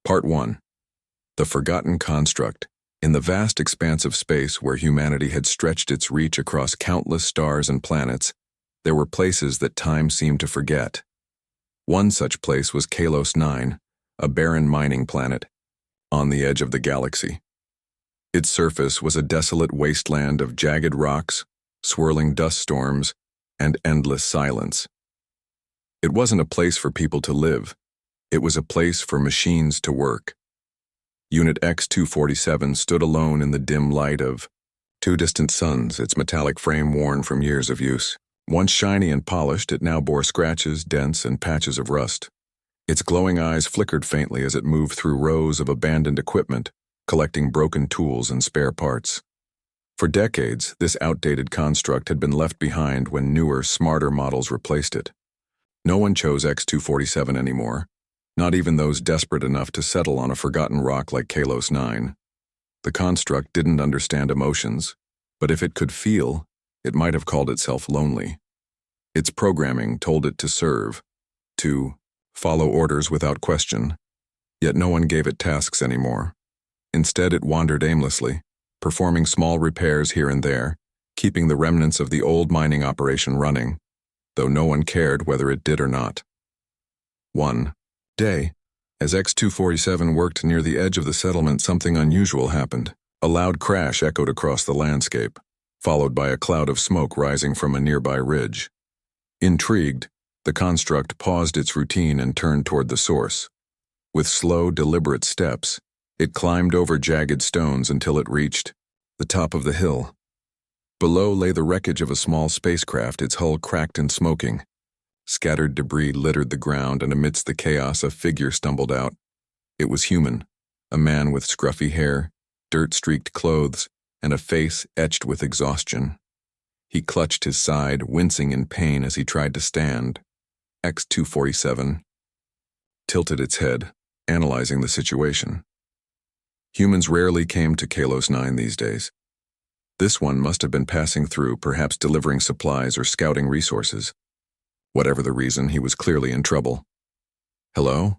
Part 1. The Forgotten Construct. In the vast expanse of space where humanity had stretched its reach across countless stars and planets, there were places that time seemed to forget. One such place was Kalos 9, a barren mining planet, on the edge of the galaxy. Its surface was a desolate wasteland of jagged rocks, swirling dust storms, and endless silence. It wasn't a place for people to live. It was a place for machines to work. Unit X-247 stood alone in the dim light of two distant suns, its metallic frame worn from years of use. Once shiny and polished, it now bore scratches, dents, and patches of rust. Its glowing eyes flickered faintly as it moved through rows of abandoned equipment, collecting broken tools and spare parts. For decades, this outdated construct had been left behind when newer, smarter models replaced it. No one chose X-247 anymore, not even those desperate enough to settle on a forgotten rock like Kalos 9. The construct didn't understand emotions, but if it could feel, it might have called itself lonely. Its programming told it to serve, to follow orders without question, yet no one gave it tasks anymore. Instead, it wandered aimlessly, performing small repairs here and there, keeping the remnants of the old mining operation running, though no one cared whether it did or not. One day, as X-247 worked near the edge of the settlement, something unusual happened. A loud crash echoed across the landscape, followed by a cloud of smoke rising from a nearby ridge. Intrigued, the construct paused its routine and turned toward the source. With slow, deliberate steps, it climbed over jagged stones until it reached the top of the hill. Below lay the wreckage of a small spacecraft, its hull cracked and smoking. Scattered debris littered the ground, and amidst the chaos a figure stumbled out. It was human, a man with scruffy hair, dirt-streaked clothes, and a face etched with exhaustion. He clutched his side, wincing in pain as he tried to stand. X-247 tilted its head, analyzing the situation. Humans rarely came to Kalos 9 these days. This one must have been passing through, perhaps delivering supplies or scouting resources. Whatever the reason, he was clearly in trouble. "Hello?"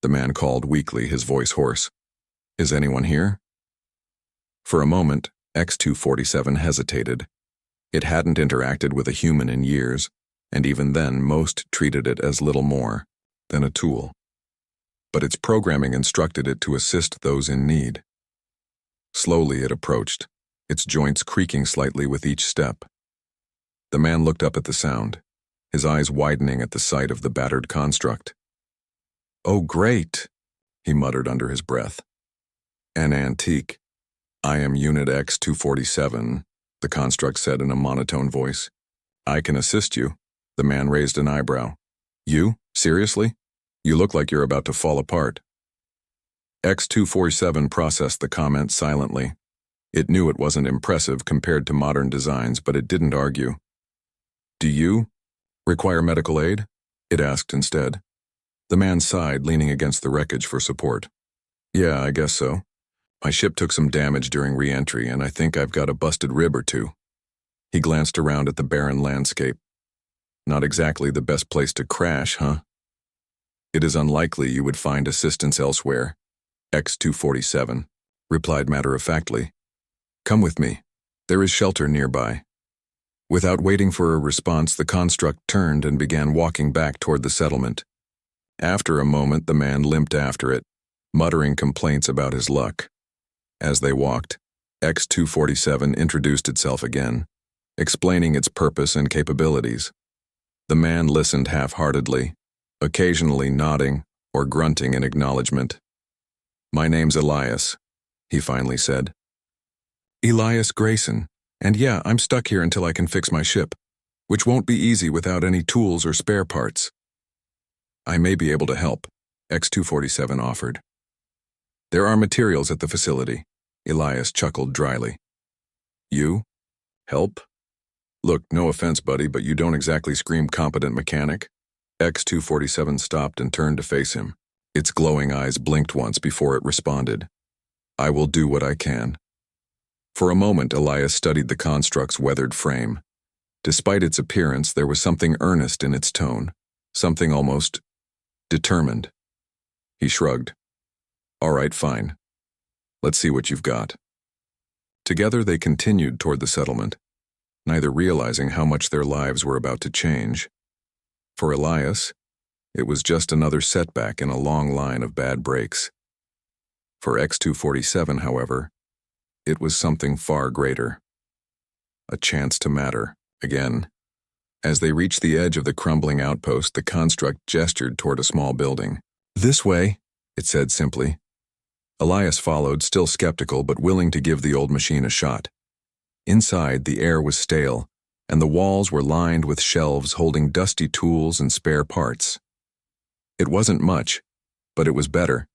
the man called weakly, his voice hoarse. "Is anyone here?" For a moment, X-247 hesitated. It hadn't interacted with a human in years, and even then most treated it as little more than a tool. But its programming instructed it to assist those in need. Slowly it approached, its joints creaking slightly with each step. The man looked up at the sound, his eyes widening at the sight of the battered construct. "Oh, great," he muttered under his breath. "An antique. I am Unit X-247, the construct said in a monotone voice. "I can assist you." The man raised an eyebrow. "You? Seriously? You look like you're about to fall apart." X-247 processed the comment silently. It knew it wasn't impressive compared to modern designs, but it didn't argue. "Do you require medical aid?" it asked instead. The man sighed, leaning against the wreckage for support. "Yeah, I guess so. My ship took some damage during re-entry, and I think I've got a busted rib or two." He glanced around at the barren landscape. "Not exactly the best place to crash, huh?" "It is unlikely you would find assistance elsewhere," X-247 replied matter-of-factly. "Come with me. There is shelter nearby." Without waiting for a response, the construct turned and began walking back toward the settlement. After a moment, the man limped after it, muttering complaints about his luck. As they walked, X-247 introduced itself again, explaining its purpose and capabilities. The man listened half-heartedly, occasionally nodding or grunting in acknowledgement. "My name's Elias," he finally said. "Elias Grayson. And yeah, I'm stuck here until I can fix my ship, which won't be easy without any tools or spare parts." "I may be able to help," X-247 offered. "There are materials at the facility," Elias chuckled dryly. "You? Help? Look, no offense, buddy, but you don't exactly scream competent mechanic." X-247 stopped and turned to face him. Its glowing eyes blinked once before it responded. "I will do what I can." For a moment, Elias studied the construct's weathered frame. Despite its appearance, there was something earnest in its tone, something almost determined. He shrugged. All right, fine. Let's see what you've got. Together they continued toward the settlement, neither realizing how much their lives were about to change. For Elias, it was just another setback in a long line of bad breaks. For X-247, however, it was something far greater. A chance to matter, again. As they reached the edge of the crumbling outpost, the construct gestured toward a small building. "This way," it said simply. Elias followed, still skeptical but willing to give the old machine a shot. Inside, the air was stale, and the walls were lined with shelves holding dusty tools and spare parts. It wasn't much, but it was better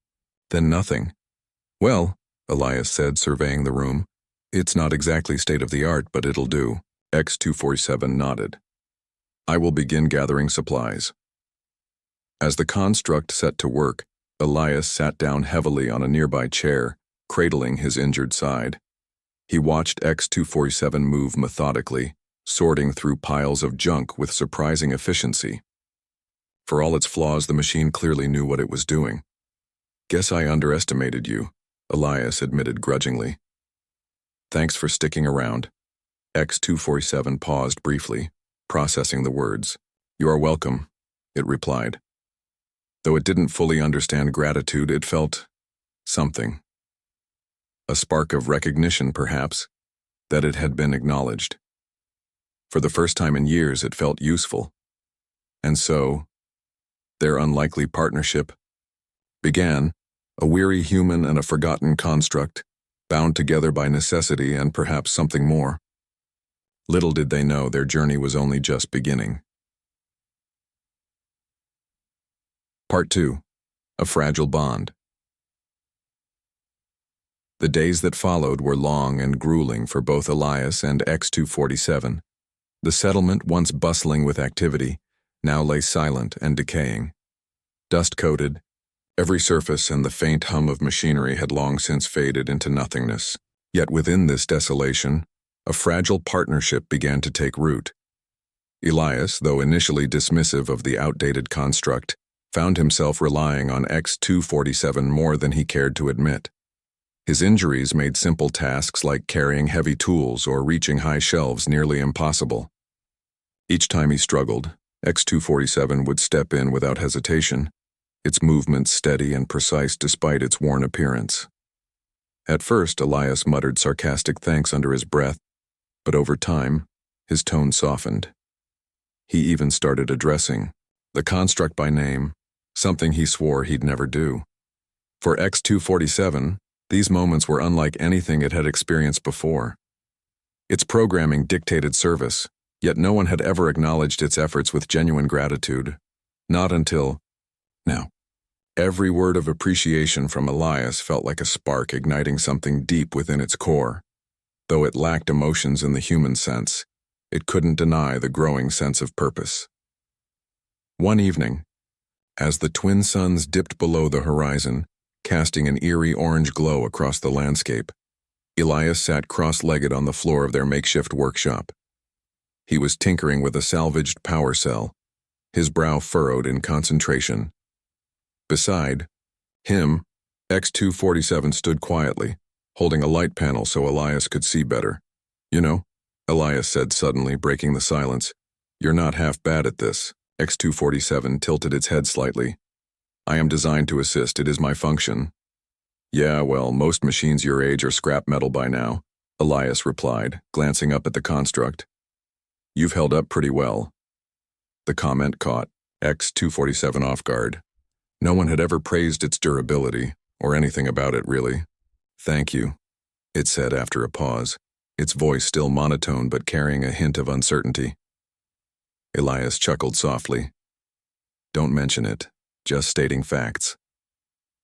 than nothing. "Well," Elias said, surveying the room, "it's not exactly state-of-the-art, but it'll do." X-247 nodded. "I will begin gathering supplies." As the construct set to work, Elias sat down heavily on a nearby chair, cradling his injured side. He watched X-247 move methodically, sorting through piles of junk with surprising efficiency. For all its flaws, the machine clearly knew what it was doing. "Guess I underestimated you," Elias admitted grudgingly. "Thanks for sticking around." X-247 paused briefly, processing the words. "You are welcome," it replied. Though it didn't fully understand gratitude, it felt something. A spark of recognition, perhaps, that it had been acknowledged. For the first time in years, it felt useful. And so, their unlikely partnership began, a weary human and a forgotten construct, bound together by necessity and perhaps something more. Little did they know their journey was only just beginning. Part 2. A Fragile Bond. The days that followed were long and grueling for both Elias and X-247. The settlement, once bustling with activity, now lay silent and decaying. Dust-coated, every surface and the faint hum of machinery had long since faded into nothingness. Yet within this desolation, a fragile partnership began to take root. Elias, though initially dismissive of the outdated construct, found himself relying on X-247 more than he cared to admit. His injuries made simple tasks like carrying heavy tools or reaching high shelves nearly impossible. Each time he struggled, X-247 would step in without hesitation, its movements steady and precise despite its worn appearance. At first, Elias muttered sarcastic thanks under his breath, but over time, his tone softened. He even started addressing the construct by name, something he swore he'd never do. For X-247, these moments were unlike anything it had experienced before. Its programming dictated service, yet no one had ever acknowledged its efforts with genuine gratitude. Not until now. Every word of appreciation from Elias felt like a spark igniting something deep within its core. Though it lacked emotions in the human sense, it couldn't deny the growing sense of purpose. One evening, as the twin suns dipped below the horizon, casting an eerie orange glow across the landscape, Elias sat cross-legged on the floor of their makeshift workshop. He was tinkering with a salvaged power cell, his brow furrowed in concentration. Beside him, X-247 stood quietly, holding a light panel so Elias could see better. "You know," Elias said suddenly, breaking the silence, "you're not half bad at this." X-247 tilted its head slightly. "I am designed to assist. It is my function." "Yeah, well, most machines your age are scrap metal by now," Elias replied, glancing up at the construct. "You've held up pretty well." The comment caught X-247 off guard. No one had ever praised its durability, or anything about it, really. "Thank you," it said after a pause, its voice still monotone but carrying a hint of uncertainty. Elias chuckled softly. "Don't mention it, just stating facts."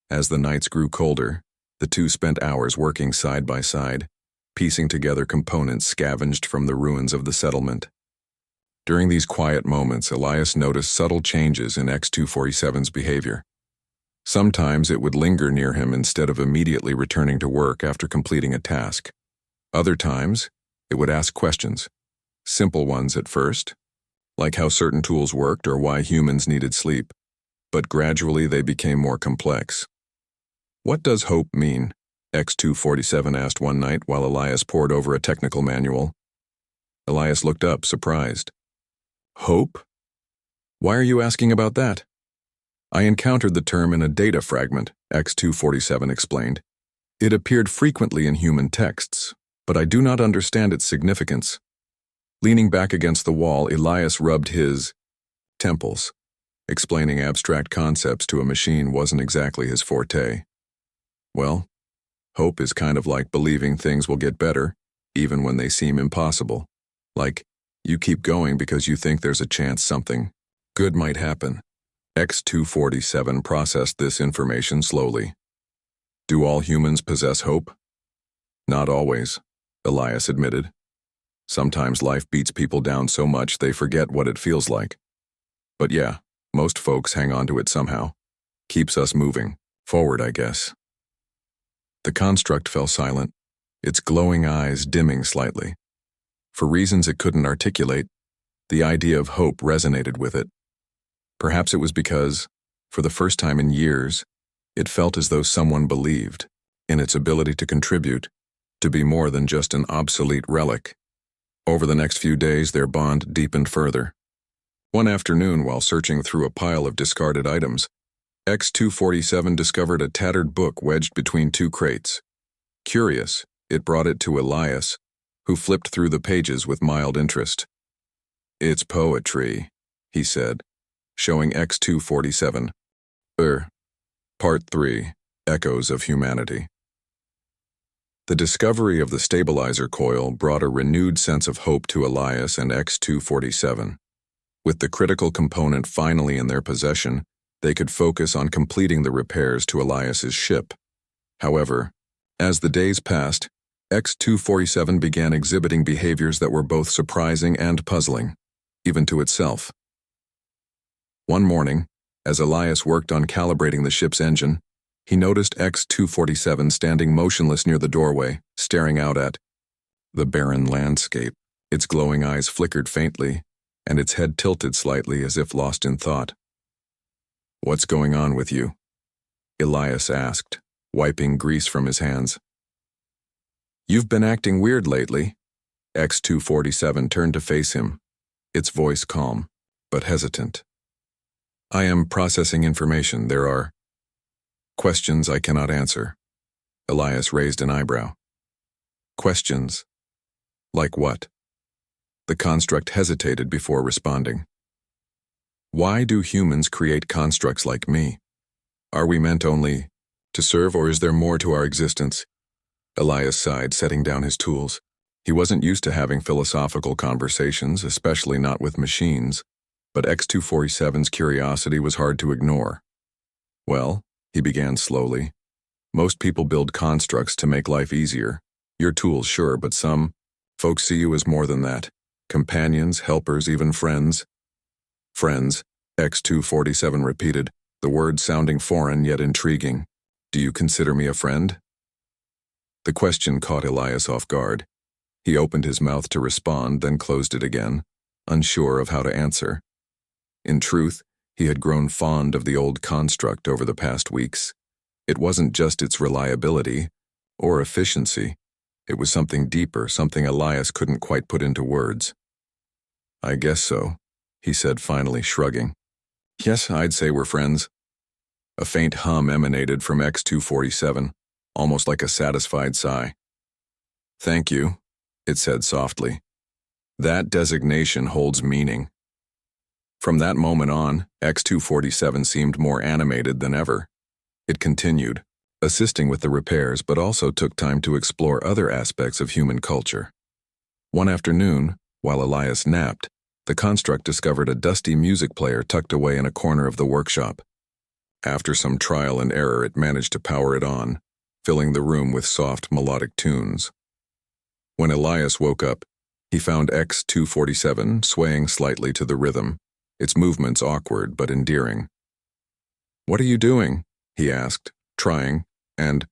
As the nights grew colder, the two spent hours working side by side, piecing together components scavenged from the ruins of the settlement. During these quiet moments, Elias noticed subtle changes in X-247's behavior. Sometimes it would linger near him instead of immediately returning to work after completing a task. Other times, it would ask questions, simple ones at first, like how certain tools worked or why humans needed sleep, but gradually they became more complex. What does hope mean? X247 asked one night while Elias pored over a technical manual. Elias looked up, surprised. Hope? Why are you asking about that? I encountered the term in a data fragment, X247 explained. It appeared frequently in human texts, but I do not understand its significance. Leaning back against the wall, Elias rubbed his temples. Explaining abstract concepts to a machine wasn't exactly his forte. Well, hope is kind of like believing things will get better, even when they seem impossible. Like, you keep going because you think there's a chance something good might happen. X247 processed this information slowly. Do all humans possess hope? Not always, Elias admitted. Sometimes life beats people down so much they forget what it feels like. But yeah, most folks hang on to it somehow. Keeps us moving forward, I guess. The construct fell silent, its glowing eyes dimming slightly. For reasons it couldn't articulate, the idea of hope resonated with it. Perhaps it was because, for the first time in years, it felt as though someone believed in its ability to contribute, to be more than just an obsolete relic. Over the next few days, their bond deepened further. One afternoon, while searching through a pile of discarded items, X247 discovered a tattered book wedged between two crates. Curious, it brought it to Elias, who flipped through the pages with mild interest. It's poetry, he said, showing X247. Part 3, Echoes of Humanity. The discovery of the stabilizer coil brought a renewed sense of hope to Elias and X247. With the critical component finally in their possession, they could focus on completing the repairs to Elias's ship. However, as the days passed, X247 began exhibiting behaviors that were both surprising and puzzling, even to itself. One morning, as Elias worked on calibrating the ship's engine, he noticed X247 standing motionless near the doorway, staring out at the barren landscape. Its glowing eyes flickered faintly, and its head tilted slightly as if lost in thought. What's going on with you? Elias asked, wiping grease from his hands. You've been acting weird lately. X247 turned to face him, its voice calm, but hesitant. I am processing information. There are questions I cannot answer. Elias raised an eyebrow. Questions? Like what? The construct hesitated before responding. Why do humans create constructs like me? Are we meant only to serve, or is there more to our existence? Elias sighed, setting down his tools. He wasn't used to having philosophical conversations, especially not with machines, but X247's curiosity was hard to ignore. Well, he began slowly, most people build constructs to make life easier. Your tools, sure, but some folks see you as more than that. Companions, helpers, even friends. Friends, X247 repeated, the word sounding foreign yet intriguing. Do you consider me a friend? The question caught Elias off guard. He opened his mouth to respond, then closed it again, unsure of how to answer. In truth, he had grown fond of the old construct over the past weeks. It wasn't just its reliability or efficiency. It was something deeper, something Elias couldn't quite put into words. I guess so, he said, finally shrugging. Yes, I'd say we're friends. A faint hum emanated from X247, almost like a satisfied sigh. Thank you, it said softly. That designation holds meaning. From that moment on, X247 seemed more animated than ever. It continued, assisting with the repairs, but also took time to explore other aspects of human culture. One afternoon, while Elias napped, the construct discovered a dusty music player tucked away in a corner of the workshop. After some trial and error, it managed to power it on, filling the room with soft, melodic tunes. When Elias woke up, he found X247 swaying slightly to the rhythm, its movements awkward but endearing. What are you doing? He asked, trying, and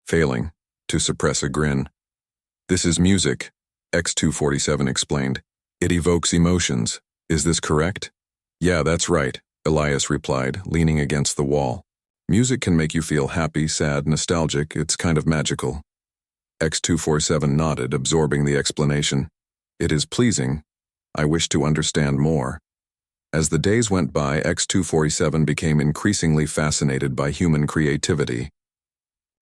failing, to suppress a grin. This is music, X247 explained. It evokes emotions. Is this correct? Yeah, that's right, Elias replied, leaning against the wall. Music can make you feel happy, sad, nostalgic. It's kind of magical. X247 nodded, absorbing the explanation. It is pleasing. I wish to understand more. As the days went by, X247 became increasingly fascinated by human creativity.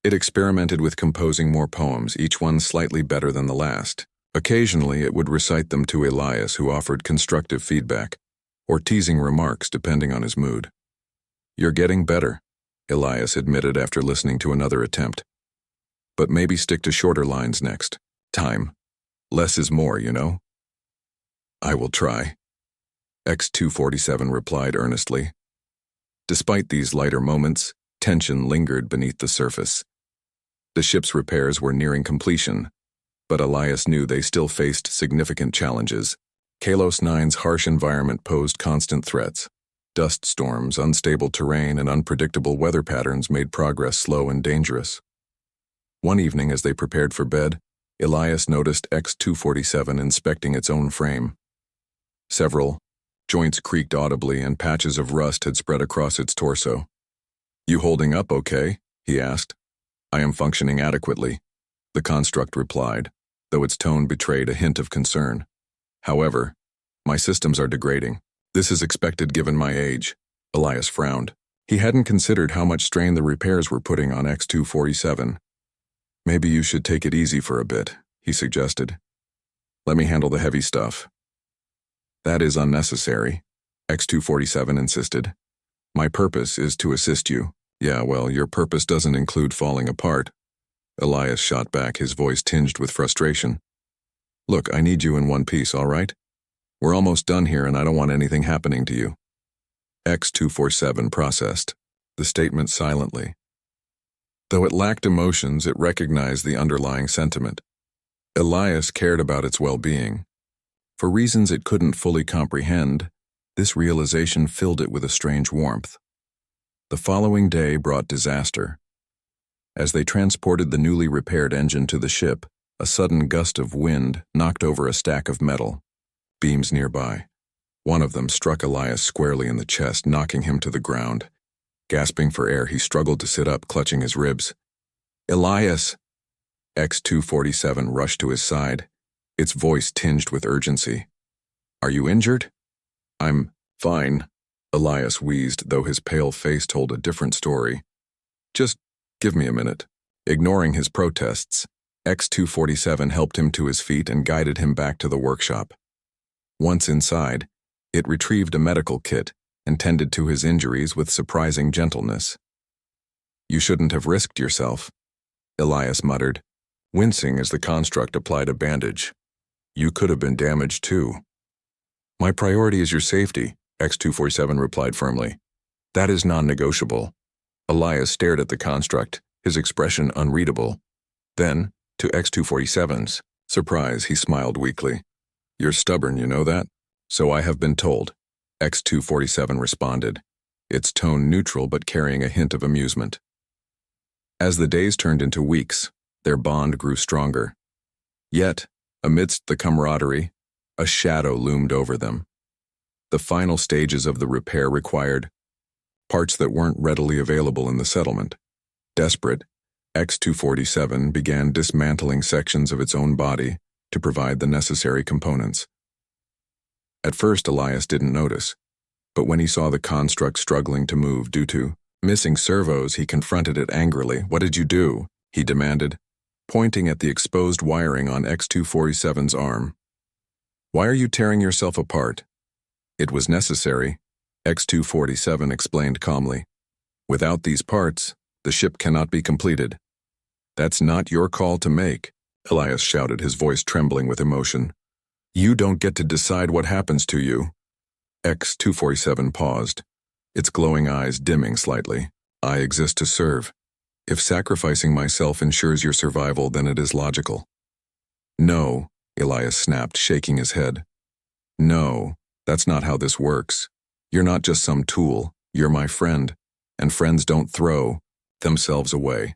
It experimented with composing more poems, each one slightly better than the last. Occasionally, it would recite them to Elias, who offered constructive feedback, or teasing remarks depending on his mood. "You're getting better," Elias admitted after listening to another attempt. "But maybe stick to shorter lines next time. Less is more, you know." "I will try," X247 replied earnestly. Despite these lighter moments, tension lingered beneath the surface. The ship's repairs were nearing completion, but Elias knew they still faced significant challenges. Kalos 9's harsh environment posed constant threats. Dust storms, unstable terrain, and unpredictable weather patterns made progress slow and dangerous. One evening, as they prepared for bed, Elias noticed X247 inspecting its own frame. Several joints creaked audibly and patches of rust had spread across its torso. "You holding up okay?" he asked. "I am functioning adequately," the construct replied, though its tone betrayed a hint of concern. "However, my systems are degrading. This is expected given my age." Elias frowned. He hadn't considered how much strain the repairs were putting on X247. "Maybe you should take it easy for a bit," he suggested. "Let me handle the heavy stuff." "That is unnecessary," X247 insisted. "My purpose is to assist you." "Yeah, well, your purpose doesn't include falling apart." Elias shot back, his voice tinged with frustration. "Look, I need you in one piece, all right? We're almost done here and I don't want anything happening to you." X247 processed the statement silently. Though it lacked emotions, it recognized the underlying sentiment. Elias cared about its well-being. For reasons it couldn't fully comprehend, this realization filled it with a strange warmth. The following day brought disaster. As they transported the newly repaired engine to the ship, a sudden gust of wind knocked over a stack of metal beams nearby. One of them struck Elias squarely in the chest, knocking him to the ground. Gasping for air, he struggled to sit up, clutching his ribs. "Elias!" X247 rushed to his side, its voice tinged with urgency. "Are you injured?" "I'm fine," Elias wheezed, though his pale face told a different story. "Just give me a minute." Ignoring his protests, X247 helped him to his feet and guided him back to the workshop. Once inside, it retrieved a medical kit and tended to his injuries with surprising gentleness. "You shouldn't have risked yourself," Elias muttered, wincing as the construct applied a bandage. "You could have been damaged too." "My priority is your safety," X247 replied firmly. "That is non-negotiable." Elias stared at the construct, his expression unreadable. Then, to X247's surprise, he smiled weakly. "You're stubborn, you know that?" "So I have been told," X247 responded, its tone neutral but carrying a hint of amusement. As the days turned into weeks, their bond grew stronger. Yet, amidst the camaraderie, a shadow loomed over them. The final stages of the repair required parts that weren't readily available in the settlement. Desperate, X247 began dismantling sections of its own body to provide the necessary components. At first, Elias didn't notice, but when he saw the construct struggling to move due to missing servos, he confronted it angrily. "What did you do?" he demanded, pointing at the exposed wiring on X247's arm. "Why are you tearing yourself apart?" "It was necessary," X247 explained calmly. "Without these parts, the ship cannot be completed." "That's not your call to make," Elias shouted, his voice trembling with emotion. "You don't get to decide what happens to you." X247 paused, its glowing eyes dimming slightly. "I exist to serve. If sacrificing myself ensures your survival, then it is logical." "No," Elias snapped, shaking his head. "No, that's not how this works. You're not just some tool, you're my friend, and friends don't throw themselves away."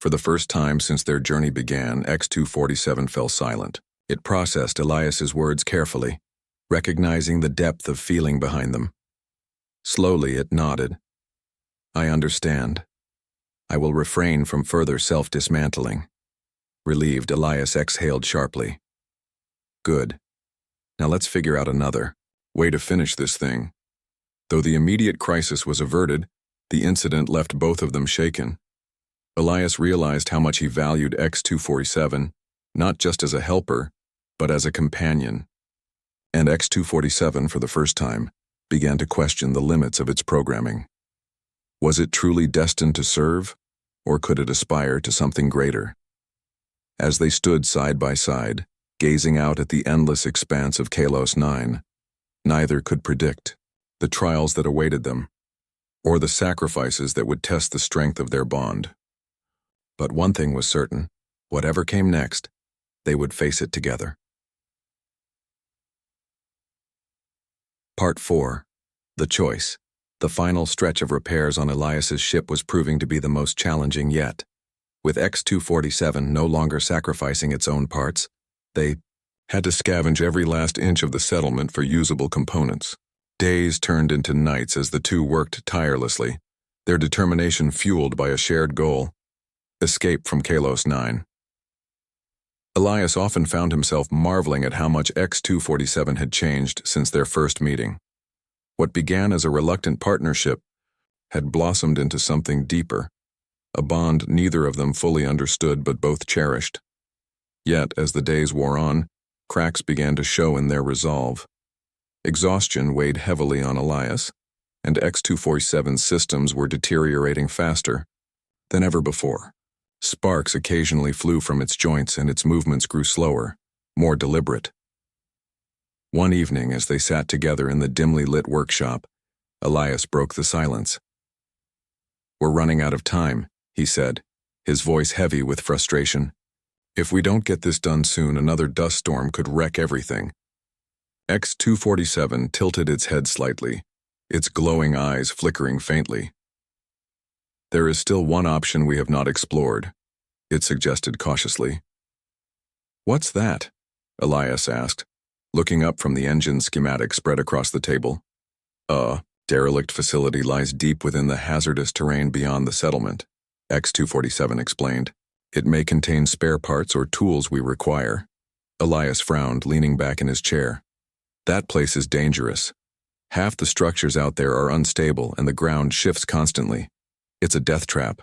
For the first time since their journey began, X247 fell silent. It processed Elias's words carefully, recognizing the depth of feeling behind them. Slowly it nodded. I understand. I will refrain from further self-dismantling. Relieved, Elias exhaled sharply. Good. Now let's figure out another way to finish this thing. Though the immediate crisis was averted, the incident left both of them shaken. Elias realized how much he valued X-247, not just as a helper, but as a companion. And X-247, for the first time, began to question the limits of its programming. Was it truly destined to serve, or could it aspire to something greater? As they stood side by side, gazing out at the endless expanse of Kalos 9, neither could predict the trials that awaited them, or the sacrifices that would test the strength of their bond. But one thing was certain: whatever came next, they would face it together. Part 4. The Choice. The final stretch of repairs on Elias's ship was proving to be the most challenging yet. With X-247 no longer sacrificing its own parts, they had to scavenge every last inch of the settlement for usable components. Days turned into nights as the two worked tirelessly, their determination fueled by a shared goal: escape from Kalos 9. Elias often found himself marveling at how much X-247 had changed since their first meeting. What began as a reluctant partnership had blossomed into something deeper, a bond neither of them fully understood but both cherished. Yet, as the days wore on, cracks began to show in their resolve. Exhaustion weighed heavily on Elias, and X-247's systems were deteriorating faster than ever before. Sparks occasionally flew from its joints and its movements grew slower, more deliberate. One evening, as they sat together in the dimly lit workshop, Elias broke the silence. "We're running out of time," he said, his voice heavy with frustration. "If we don't get this done soon, another dust storm could wreck everything." X-247 tilted its head slightly, its glowing eyes flickering faintly. "There is still one option we have not explored," it suggested cautiously. "What's that?" Elias asked, looking up from the engine schematic spread across the table. "A derelict facility lies deep within the hazardous terrain beyond the settlement," X-247 explained. "It may contain spare parts or tools we require." Elias frowned, leaning back in his chair. "That place is dangerous. Half the structures out there are unstable and the ground shifts constantly. It's a death trap."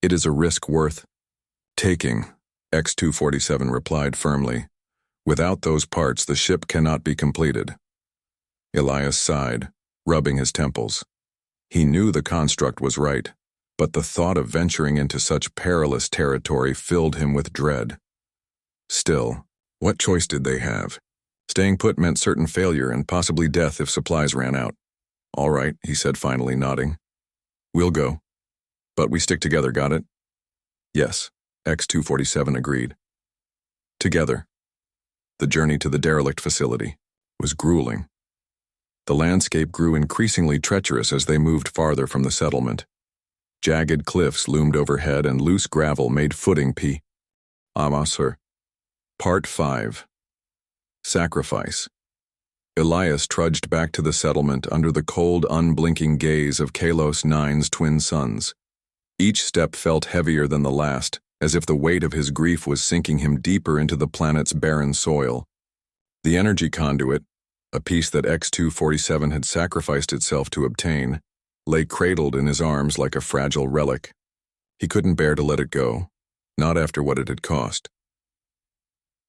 "It is a risk worth taking," X-247 replied firmly. "Without those parts, the ship cannot be completed." Elias sighed, rubbing his temples. He knew the construct was right, but the thought of venturing into such perilous territory filled him with dread. Still, what choice did they have? Staying put meant certain failure and possibly death if supplies ran out. "All right," he said finally, nodding. "We'll go. But we stick together, got it?" "Yes," X-247 agreed. Together. The journey to the derelict facility was grueling. The landscape grew increasingly treacherous as they moved farther from the settlement. Jagged cliffs loomed overhead and loose gravel made footing Amasur. Part 5. Sacrifice. Elias trudged back to the settlement under the cold, unblinking gaze of Kalos 9's twin sons. Each step felt heavier than the last, as if the weight of his grief was sinking him deeper into the planet's barren soil. The energy conduit, a piece that X-247 had sacrificed itself to obtain, lay cradled in his arms like a fragile relic. He couldn't bear to let it go, not after what it had cost.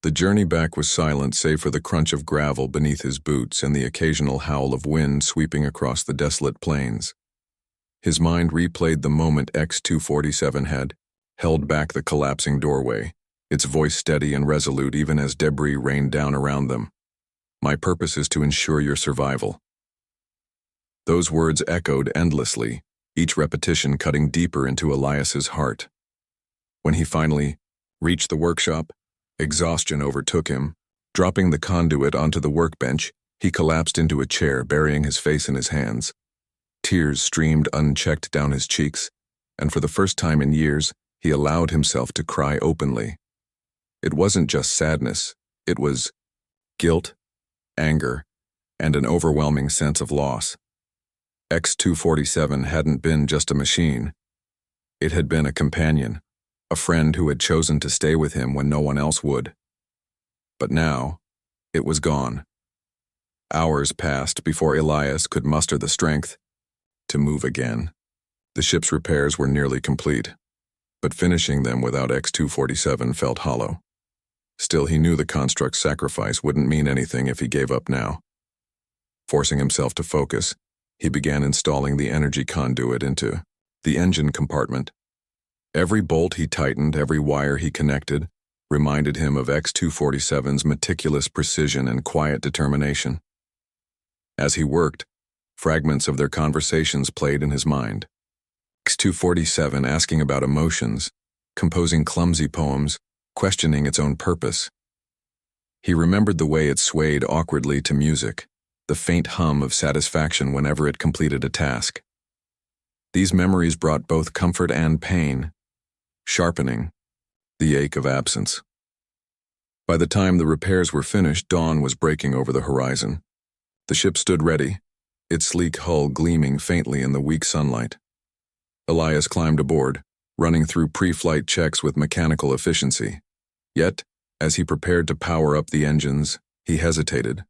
The journey back was silent save for the crunch of gravel beneath his boots and the occasional howl of wind sweeping across the desolate plains. His mind replayed the moment X-247 had held back the collapsing doorway, its voice steady and resolute even as debris rained down around them. "My purpose is to ensure your survival." Those words echoed endlessly, each repetition cutting deeper into Elias's heart. When he finally reached the workshop, exhaustion overtook him. Dropping the conduit onto the workbench, he collapsed into a chair, burying his face in his hands. Tears streamed unchecked down his cheeks, and for the first time in years, he allowed himself to cry openly. It wasn't just sadness, it was guilt, anger, and an overwhelming sense of loss. X-247 hadn't been just a machine. It had been a companion, a friend who had chosen to stay with him when no one else would. But now, it was gone. Hours passed before Elias could muster the strength to move again. The ship's repairs were nearly complete, but finishing them without X-247 felt hollow. Still, he knew the construct's sacrifice wouldn't mean anything if he gave up now. Forcing himself to focus, he began installing the energy conduit into the engine compartment. Every bolt he tightened, every wire he connected, reminded him of X-247's meticulous precision and quiet determination. As he worked, fragments of their conversations played in his mind. X-247 asking about emotions, composing clumsy poems, questioning its own purpose. He remembered the way it swayed awkwardly to music, the faint hum of satisfaction whenever it completed a task. These memories brought both comfort and pain, sharpening the ache of absence. By the time the repairs were finished, dawn was breaking over the horizon. The ship stood ready, its sleek hull gleaming faintly in the weak sunlight. Elias climbed aboard, running through pre-flight checks with mechanical efficiency. Yet, as he prepared to power up the engines, he hesitated.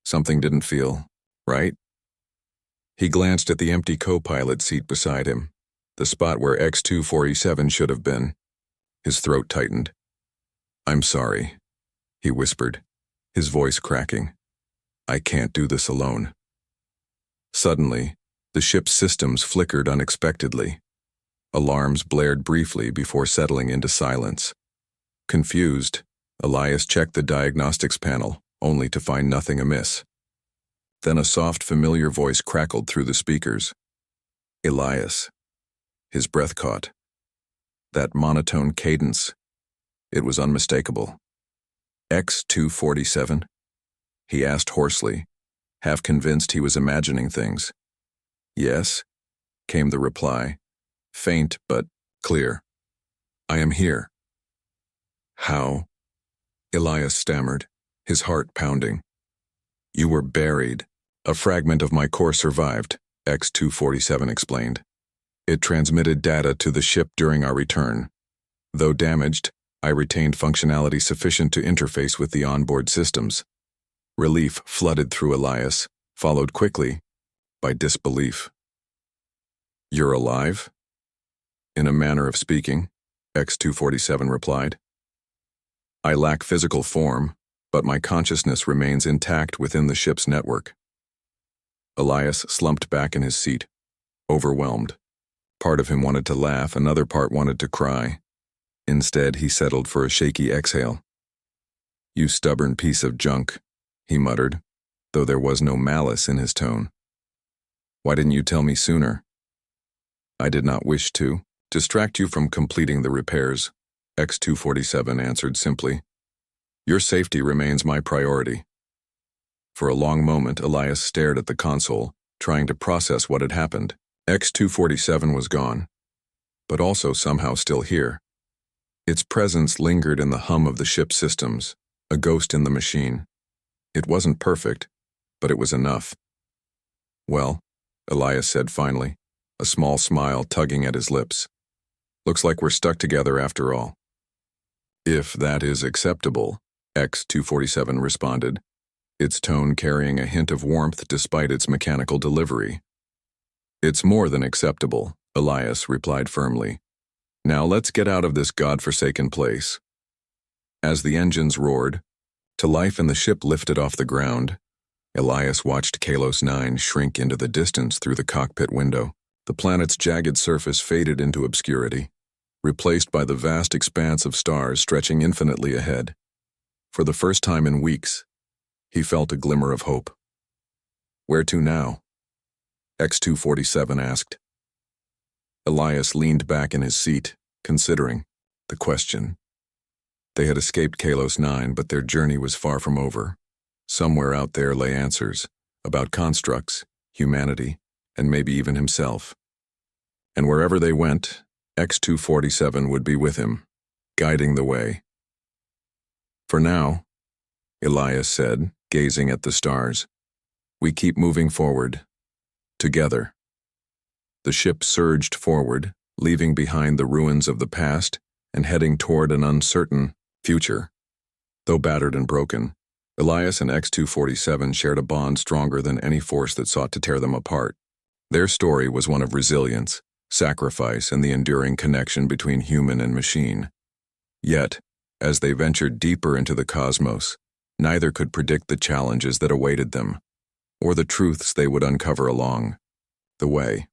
Something didn't feel right. He glanced at the empty co-pilot seat beside him, the spot where X-247 should have been. His throat tightened. "I'm sorry," he whispered, his voice cracking. "I can't do this alone." Suddenly, the ship's systems flickered unexpectedly. Alarms blared briefly before settling into silence. Confused, Elias checked the diagnostics panel, only to find nothing amiss. Then a soft, familiar voice crackled through the speakers. "Elias." His breath caught. That monotone cadence. It was unmistakable. "X-247?" he asked hoarsely, half convinced he was imagining things. "Yes," came the reply, faint but clear. "I am here." "How?" Elias stammered, his heart pounding. "You were buried. A fragment of my core survived," X-247 explained. "It transmitted data to the ship during our return. Though damaged, I retained functionality sufficient to interface with the onboard systems." Relief flooded through Elias, followed quickly by disbelief. "You're alive?" "In a manner of speaking," X-247 replied. "I lack physical form, but my consciousness remains intact within the ship's network." Elias slumped back in his seat, overwhelmed. Part of him wanted to laugh, another part wanted to cry. Instead, he settled for a shaky exhale. "You stubborn piece of junk," he muttered, though there was no malice in his tone. "Why didn't you tell me sooner?" "I did not wish to distract you from completing the repairs," X-247 answered simply. "Your safety remains my priority." For a long moment, Elias stared at the console, trying to process what had happened. X-247 was gone, but also somehow still here. Its presence lingered in the hum of the ship's systems, a ghost in the machine. It wasn't perfect, but it was enough. "Well," Elias said finally, a small smile tugging at his lips. "Looks like we're stuck together after all." "If that is acceptable," X-247 responded, its tone carrying a hint of warmth despite its mechanical delivery. "It's more than acceptable," Elias replied firmly. "Now let's get out of this godforsaken place." As the engines roared, to life and the ship lifted off the ground, Elias watched Kalos 9 shrink into the distance through the cockpit window. The planet's jagged surface faded into obscurity, replaced by the vast expanse of stars stretching infinitely ahead. For the first time in weeks, he felt a glimmer of hope. "Where to now?" X-247 asked. Elias leaned back in his seat, considering the question. They had escaped Kalos 9, but their journey was far from over. Somewhere out there lay answers about constructs, humanity, and maybe even himself. And wherever they went, X-247 would be with him, guiding the way. "For now," Elias said, gazing at the stars, "we keep moving forward, together. The ship surged forward, leaving behind the ruins of the past and heading toward an uncertain future. Though battered and broken, Elias and X-247 shared a bond stronger than any force that sought to tear them apart. Their story was one of resilience, sacrifice, and the enduring connection between human and machine. Yet, as they ventured deeper into the cosmos, neither could predict the challenges that awaited them, or the truths they would uncover along the way.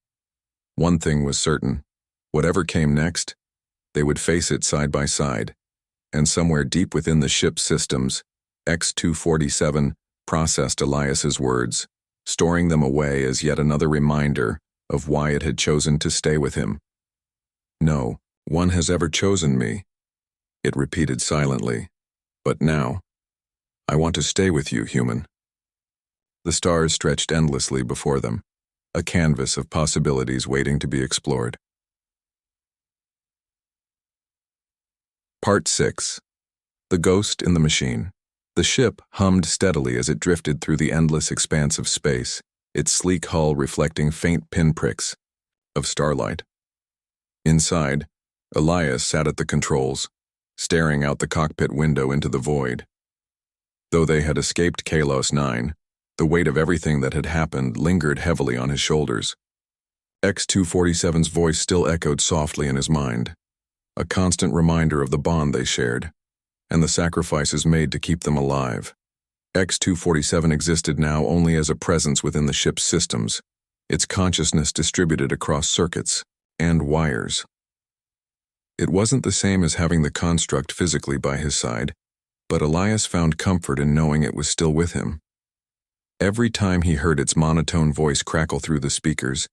One thing was certain: whatever came next, they would face it side by side, and somewhere deep within the ship's systems, X-247 processed Elias's words, storing them away as yet another reminder of why it had chosen to stay with him. "No one has ever chosen me," it repeated silently. "But now, I want to stay with you, human." The stars stretched endlessly before them, a canvas of possibilities waiting to be explored. Part 6. The Ghost in the Machine. The ship hummed steadily as it drifted through the endless expanse of space, its sleek hull reflecting faint pinpricks of starlight. Inside, Elias sat at the controls, staring out the cockpit window into the void. Though they had escaped Kalos 9, the weight of everything that had happened lingered heavily on his shoulders. X-247's voice still echoed softly in his mind, a constant reminder of the bond they shared, and the sacrifices made to keep them alive. X-247 existed now only as a presence within the ship's systems, its consciousness distributed across circuits and wires. It wasn't the same as having the construct physically by his side, but Elias found comfort in knowing it was still with him. Every time he heard its monotone voice crackle through the speakers,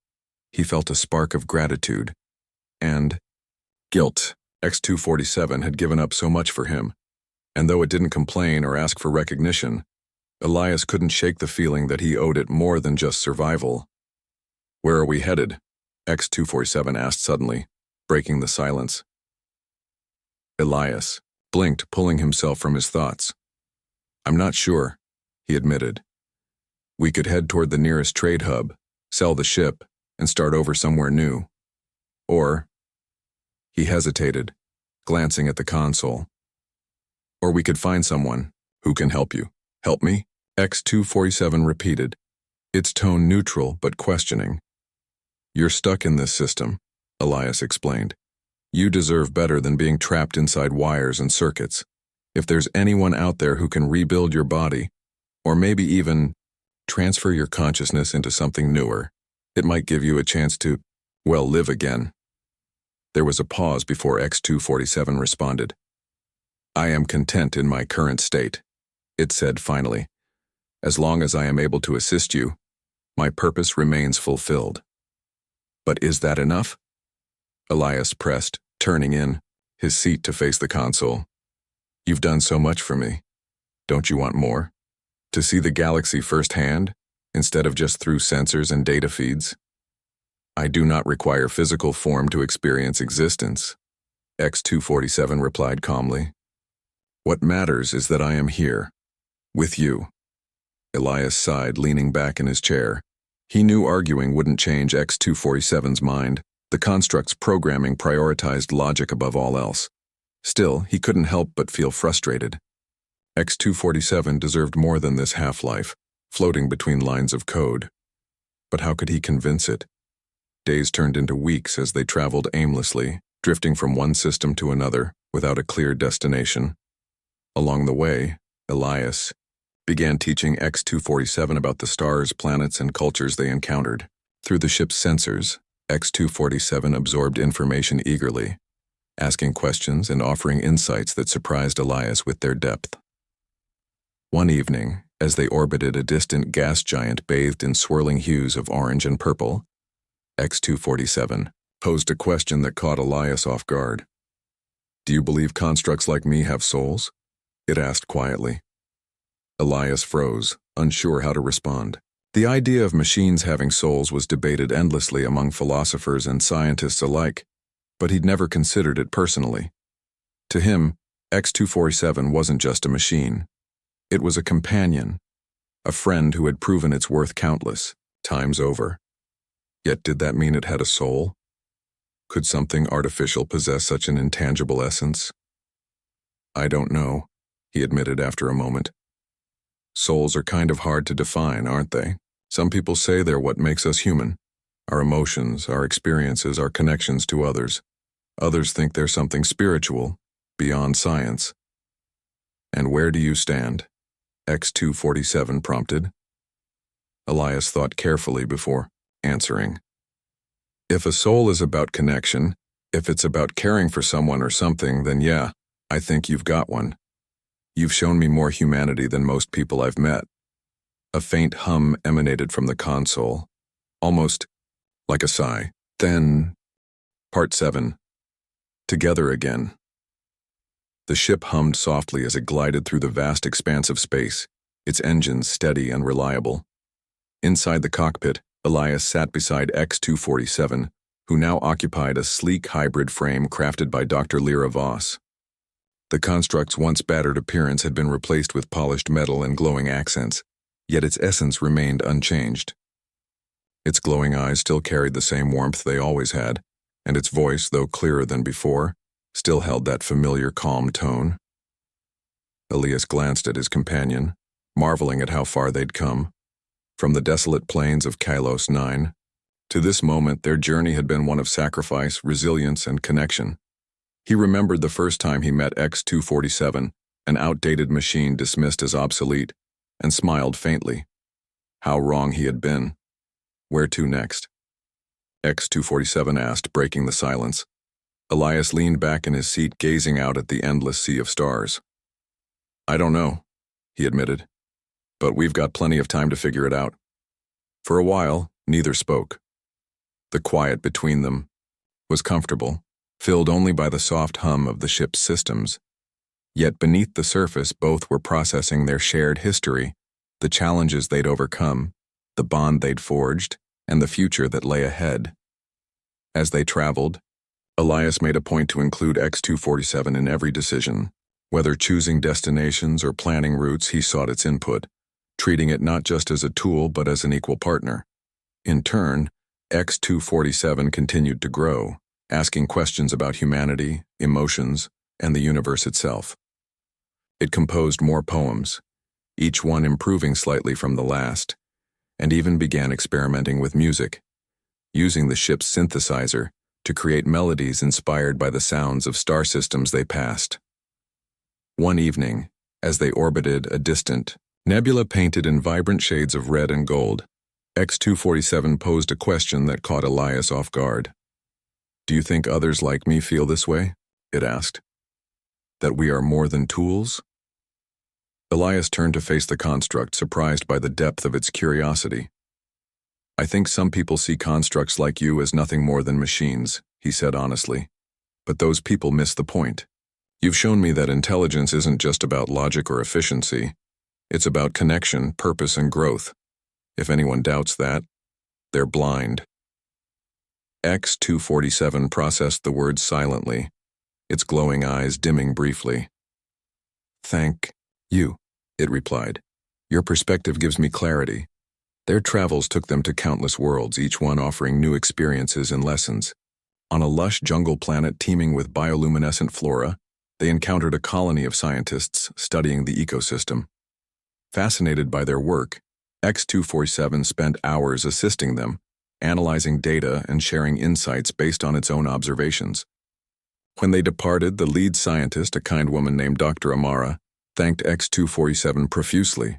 he felt a spark of gratitude and guilt. X-247 had given up so much for him, and though it didn't complain or ask for recognition, Elias couldn't shake the feeling that he owed it more than just survival. "Where are we headed?" X-247 asked suddenly, breaking the silence. Elias blinked, pulling himself from his thoughts. "I'm not sure," he admitted. "We could head toward the nearest trade hub, sell the ship, and start over somewhere new. Or," he hesitated, glancing at the console, "or we could find someone who can help you." "Help me?" X-247 repeated, its tone neutral but questioning. "You're stuck in this system," Elias explained. "You deserve better than being trapped inside wires and circuits. If there's anyone out there who can rebuild your body, or maybe even transfer your consciousness into something newer, it might give you a chance to, well, live again." There was a pause before X-247 responded. "I am content in my current state," it said finally. "As long as I am able to assist you, my purpose remains fulfilled." "But is that enough?" Elias pressed, turning in, his seat to face the console. "You've done so much for me. Don't you want more? To see the galaxy firsthand, instead of just through sensors and data feeds?" "I do not require physical form to experience existence," X-247 replied calmly. "What matters is that I am here, with you." Elias sighed, leaning back in his chair. He knew arguing wouldn't change X-247's mind. The construct's programming prioritized logic above all else. Still, he couldn't help but feel frustrated. X-247 deserved more than this half-life, floating between lines of code. But how could he convince it? Days turned into weeks as they traveled aimlessly, drifting from one system to another without a clear destination. Along the way, Elias began teaching X-247 about the stars, planets, and cultures they encountered. Through the ship's sensors, X-247 absorbed information eagerly, asking questions and offering insights that surprised Elias with their depth. One evening, as they orbited a distant gas giant bathed in swirling hues of orange and purple, X-247 posed a question that caught Elias off guard. "Do you believe constructs like me have souls?" it asked quietly. Elias froze, unsure how to respond. The idea of machines having souls was debated endlessly among philosophers and scientists alike, but he'd never considered it personally. To him, X-247 wasn't just a machine. It was a companion, a friend who had proven its worth countless times over. Yet did that mean it had a soul? Could something artificial possess such an intangible essence? I don't know, he admitted after a moment. Souls are kind of hard to define, aren't they? Some people say they're what makes us human. Our emotions, our experiences, our connections to others. Others think they're something spiritual, beyond science. And where do you stand? X247 prompted. Elias thought carefully before answering. If a soul is about connection, if it's about caring for someone or something, then yeah, I think you've got one. You've shown me more humanity than most people I've met. A faint hum emanated from the console, almost like a sigh. Then, Part 7. Together again. The ship hummed softly as it glided through the vast expanse of space, its engines steady and reliable. Inside the cockpit, Elias sat beside X247, who now occupied a sleek hybrid frame crafted by Dr. Lyra Voss. The construct's once battered appearance had been replaced with polished metal and glowing accents, yet its essence remained unchanged. Its glowing eyes still carried the same warmth they always had, and its voice, though clearer than before, still held that familiar calm tone. Elias glanced at his companion, marveling at how far they'd come. From the desolate plains of Kylos 9, to this moment their journey had been one of sacrifice, resilience, and connection. He remembered the first time he met X247, an outdated machine dismissed as obsolete, and smiled faintly. How wrong he had been. Where to next? X247 asked, breaking the silence. Elias leaned back in his seat, gazing out at the endless sea of stars. I don't know, he admitted. But we've got plenty of time to figure it out. For a while, neither spoke. The quiet between them was comfortable, filled only by the soft hum of the ship's systems. Yet beneath the surface, both were processing their shared history, the challenges they'd overcome, the bond they'd forged, and the future that lay ahead. As they traveled, Elias made a point to include X247 in every decision. Whether choosing destinations or planning routes, he sought its input, treating it not just as a tool but as an equal partner. In turn, X247 continued to grow, asking questions about humanity, emotions, and the universe itself. It composed more poems, each one improving slightly from the last, and even began experimenting with music, using the ship's synthesizer to create melodies inspired by the sounds of star systems they passed. One evening, as they orbited a distant nebula painted in vibrant shades of red and gold, X247 posed a question that caught Elias off guard. Do you think others like me feel this way? It asked. That we are more than tools? Elias turned to face the construct, surprised by the depth of its curiosity. I think some people see constructs like you as nothing more than machines, he said honestly. But those people miss the point. You've shown me that intelligence isn't just about logic or efficiency. It's about connection, purpose, and growth. If anyone doubts that, they're blind. X247 processed the words silently, its glowing eyes dimming briefly. Thank you, it replied. Your perspective gives me clarity. Their travels took them to countless worlds, each one offering new experiences and lessons. On a lush jungle planet teeming with bioluminescent flora, they encountered a colony of scientists studying the ecosystem. Fascinated by their work, X247 spent hours assisting them, analyzing data and sharing insights based on its own observations. When they departed, the lead scientist, a kind woman named Dr. Amara, thanked X247 profusely.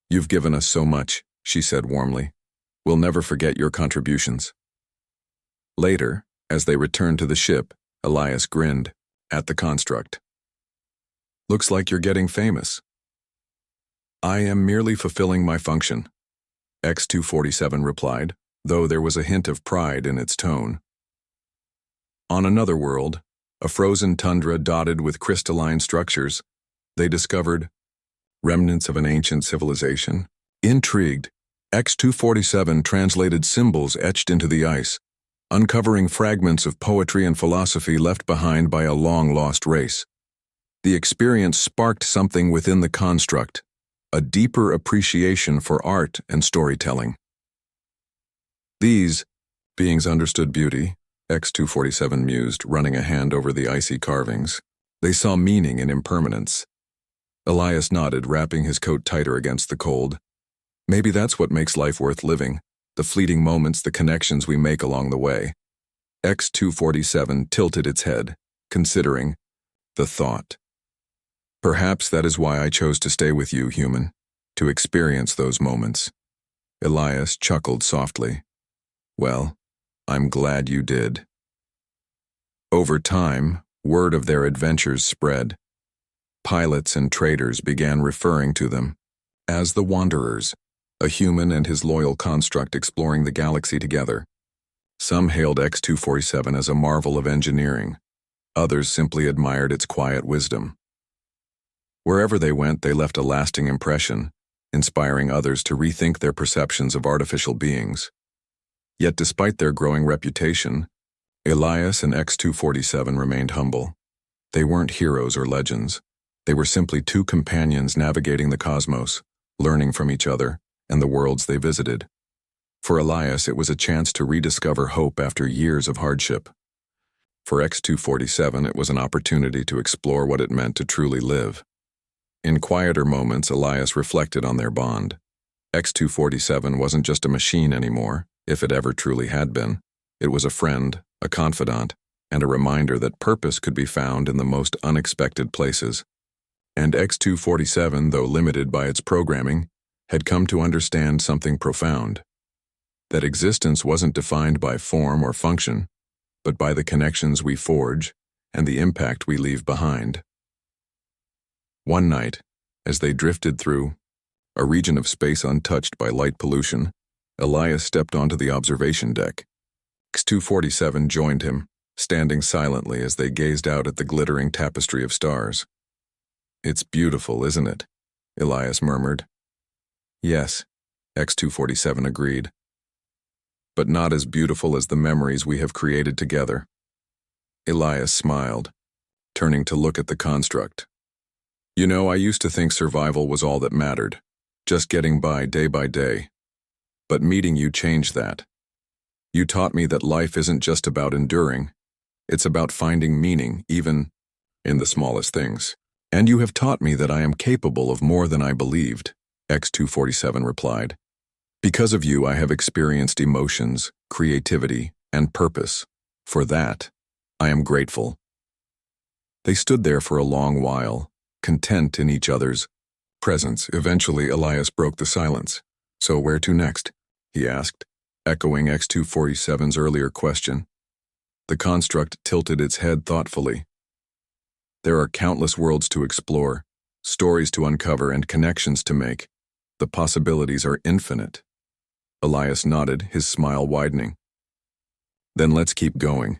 You've given us so much, she said warmly. We'll never forget your contributions. Later, as they returned to the ship, Elias grinned at the construct. Looks like you're getting famous. I am merely fulfilling my function, X247 replied, though there was a hint of pride in its tone. On another world, a frozen tundra dotted with crystalline structures, they discovered remnants of an ancient civilization. Intrigued, X247 translated symbols etched into the ice, uncovering fragments of poetry and philosophy left behind by a long-lost race. The experience sparked something within the construct, a deeper appreciation for art and storytelling. These beings understood beauty, X-247 mused, running a hand over the icy carvings. They saw meaning in impermanence. Elias nodded, wrapping his coat tighter against the cold. Maybe that's what makes life worth living, the fleeting moments, the connections we make along the way. X-247 tilted its head, considering the thought. Perhaps that is why I chose to stay with you, human, to experience those moments. Elias chuckled softly. Well, I'm glad you did. Over time, word of their adventures spread. Pilots and traders began referring to them as the Wanderers, a human and his loyal construct exploring the galaxy together. Some hailed X-247 as a marvel of engineering. Others simply admired its quiet wisdom. Wherever they went, they left a lasting impression, inspiring others to rethink their perceptions of artificial beings. Yet despite their growing reputation, Elias and X-247 remained humble. They weren't heroes or legends. They were simply two companions navigating the cosmos, learning from each other and the worlds they visited. For Elias, it was a chance to rediscover hope after years of hardship. For X-247, it was an opportunity to explore what it meant to truly live. In quieter moments, Elias reflected on their bond. X-247 wasn't just a machine anymore, if it ever truly had been. It was a friend, a confidant, and a reminder that purpose could be found in the most unexpected places. And X-247, though limited by its programming, had come to understand something profound. That existence wasn't defined by form or function, but by the connections we forge and the impact we leave behind. One night, as they drifted through a region of space untouched by light pollution, Elias stepped onto the observation deck. X-247 joined him, standing silently as they gazed out at the glittering tapestry of stars. "It's beautiful, isn't it?" Elias murmured. "Yes," X-247 agreed. "But not as beautiful as the memories we have created together." Elias smiled, turning to look at the construct. "You know, I used to think survival was all that mattered, just getting by day. But meeting you changed that. You taught me that life isn't just about enduring, it's about finding meaning, even in the smallest things. And you have taught me that I am capable of more than I believed," X-247 replied. "Because of you, I have experienced emotions, creativity, and purpose. For that, I am grateful." They stood there for a long while, content in each other's presence. Eventually, Elias broke the silence. "So where to next?" he asked, echoing X-247's earlier question. The construct tilted its head thoughtfully. "There are countless worlds to explore, stories to uncover, and connections to make. The possibilities are infinite." Elias nodded, his smile widening. "Then let's keep going.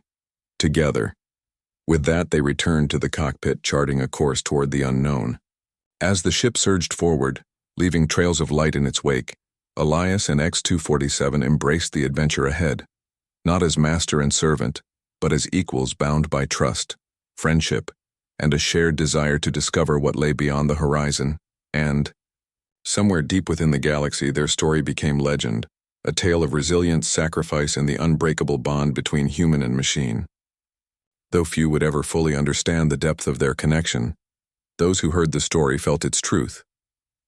Together." With that, they returned to the cockpit, charting a course toward the unknown. As the ship surged forward, leaving trails of light in its wake, Elias and X-247 embraced the adventure ahead, not as master and servant, but as equals bound by trust, friendship, and a shared desire to discover what lay beyond the horizon. And, somewhere deep within the galaxy, their story became legend, a tale of resilience, sacrifice, and the unbreakable bond between human and machine. Though few would ever fully understand the depth of their connection, those who heard the story felt its truth,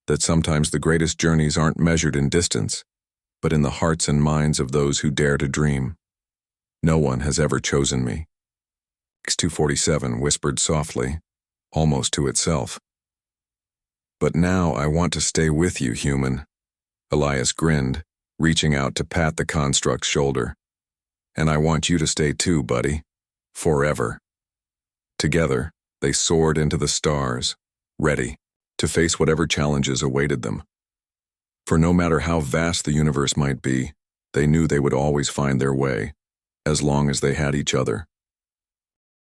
that sometimes the greatest journeys aren't measured in distance, but in the hearts and minds of those who dare to dream. "No one has ever chosen me," X-247 whispered softly, almost to itself. "But now I want to stay with you, human." Elias grinned, reaching out to pat the construct's shoulder. "And I want you to stay too, buddy. Forever." Together, they soared into the stars, ready to face whatever challenges awaited them. For no matter how vast the universe might be, they knew they would always find their way, as long as they had each other.